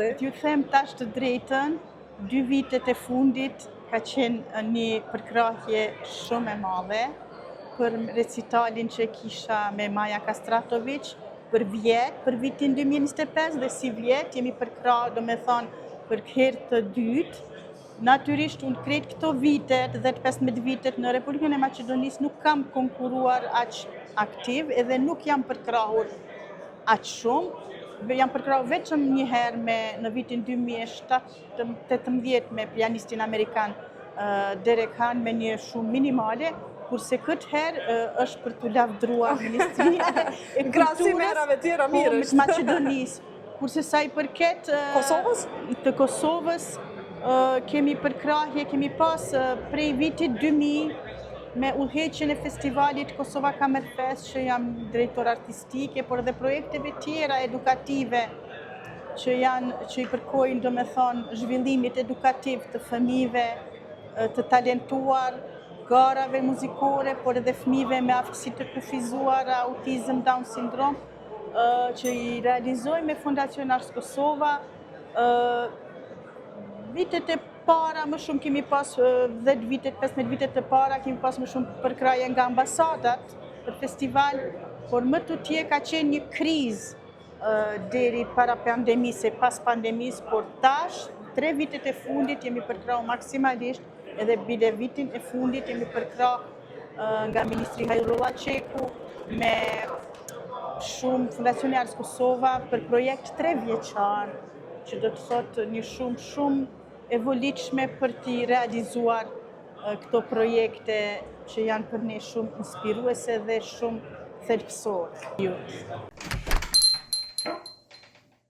Ju them tash të drejtën, 2 vitet e fundit ka qenë një përkrahje shumë e madhe për recitalin që kisha me Maja Kastratovic për vitin 2025 dhe si vjet jemi përkrahë, do me thonë, për herë të dytë. Natyrisht, unë krejt këto vitet, 10-15 vitet në Republikën e Maqedonisë nuk kam konkuruar aq aktiv edhe nuk jam përkrahur aq shumë. Jam përkrahur vetëm një herë në vitin 2018 me pianistin amerikan Derek Han me një shumë minimale, kurse këtë herë është për të lavdruar Ministria e Kulturës të Maqedonisë. Kurse sa i përket të Kosovës, kemi përkrahje, kemi pas prej vitit 2000 me udhëheqjen e festivalit Kosova Kamerfest, që jam drejtor artistike, por dhe projekteve tjera edukative që i përkojnë, do me thonë, zhvillimit edukativ të fëmijëve të talentuar, garave muzikore, por edhe fëmijëve me aftësi të kufizuara, autizëm, Down syndrom, që i realizoj me Fondacion Ars Kosova. Vitet e para më shumë kemi pas 10 vitet, 15 vitet e para kemi pas më shumë përkrahje nga ambasadat për festival, por më tutje ka qenë një krizë deri para pandemisë, pas pandemisë, por tash 3 vitet e fundit jemi përkrahur maksimalisht, edhe bile vitin e fundit jemi përkrahur nga Ministri Hajrullah Çeku me shumë Fondacioni Ars Kosova për projekt 3 vjeçar, që do të thotë një shumë e volitshme për t'i realizuar këto projekte që janë për ne shumë inspiruese dhe shumë thelbësore.